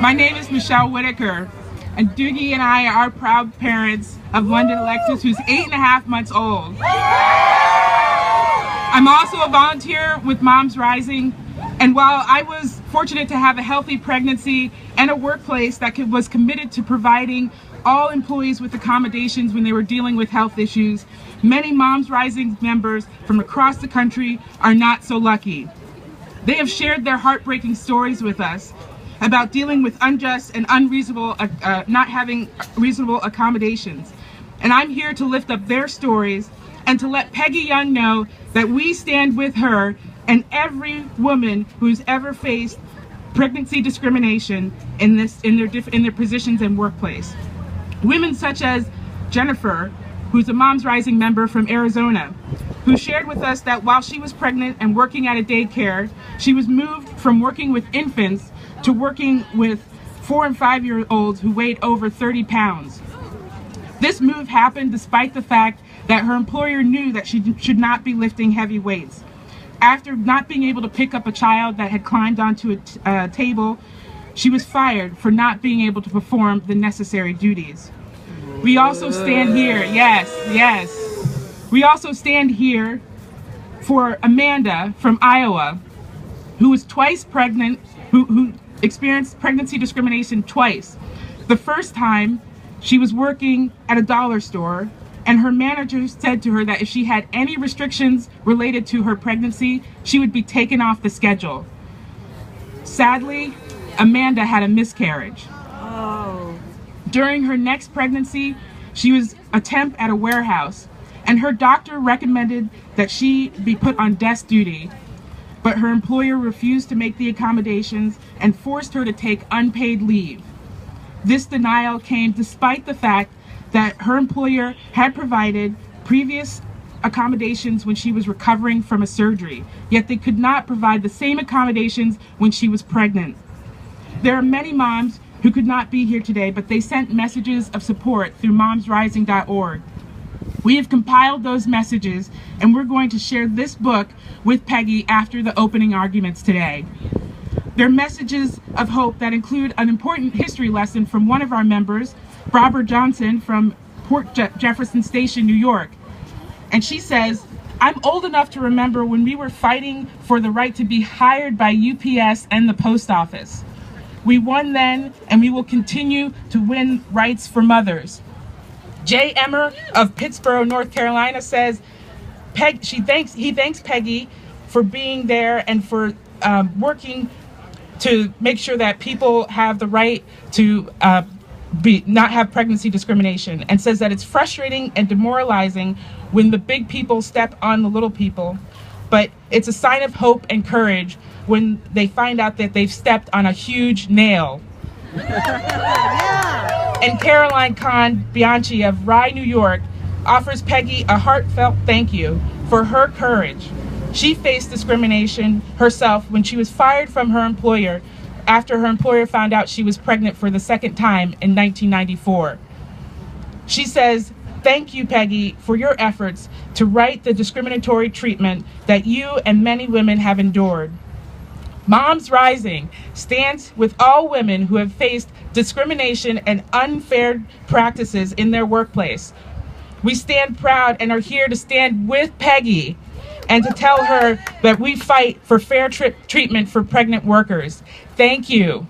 My name is Michelle Whittaker, and Doogie and I are proud parents of London Alexis, who's 8.5 months old. I'm also a volunteer with MomsRising, and while I was fortunate to have a healthy pregnancy and a workplace that was committed to providing all employees with accommodations when they were dealing with health issues, many MomsRising members from across the country are not so lucky. They have shared their heartbreaking stories with us about dealing with unjust and unreasonable, not having reasonable accommodations. And I'm here to lift up their stories and to let Peggy Young know that we stand with her and every woman who's ever faced pregnancy discrimination in their positions and workplace. Women such as Jennifer, who's a MomsRising member from Arizona, who shared with us that while she was pregnant and working at a daycare, she was moved from working with infants to working with 4- and 5-year-olds who weighed over 30 pounds. This move happened despite the fact that her employer knew that she should not be lifting heavy weights. After not being able to pick up a child that had climbed onto a table, she was fired for not being able to perform the necessary duties. We also stand here, yes. We also stand here for Amanda from Iowa, who was twice pregnant, who experienced pregnancy discrimination twice. The first time, she was working at a dollar store, and her manager said to her that if she had any restrictions related to her pregnancy, she would be taken off the schedule. Sadly, Amanda had a miscarriage. Oh. During her next pregnancy, she was a temp at a warehouse, and her doctor recommended that she be put on desk duty, but her employer refused to make the accommodations and forced her to take unpaid leave. This denial came despite the fact that her employer had provided previous accommodations when she was recovering from a surgery, yet they could not provide the same accommodations when she was pregnant. There are many moms who could not be here today, but they sent messages of support through MomsRising.org. We have compiled those messages, and we're going to share this book with Peggy after the opening arguments today. They're messages of hope that include an important history lesson from one of our members, Barbara Johnson from Port Jefferson Station, New York. And she says, "I'm old enough to remember when we were fighting for the right to be hired by UPS and the post office. We won then, and we will continue to win rights for mothers." Jay Emmer of Pittsboro, North Carolina says, he thanks Peggy for being there and for working to make sure that people have the right to not have pregnancy discrimination, and says that it's frustrating and demoralizing when the big people step on the little people, but it's a sign of hope and courage when they find out that they've stepped on a huge nail. And Caroline Kahn Bianchi of Rye, New York, offers Peggy a heartfelt thank you for her courage. She faced discrimination herself when she was fired from her employer after her employer found out she was pregnant for the second time in 1994. She says, "Thank you, Peggy, for your efforts to right the discriminatory treatment that you and many women have endured. MomsRising stands with all women who have faced discrimination and unfair practices in their workplace. We stand proud and are here to stand with Peggy and to tell her that we fight for fair treatment for pregnant workers. Thank you."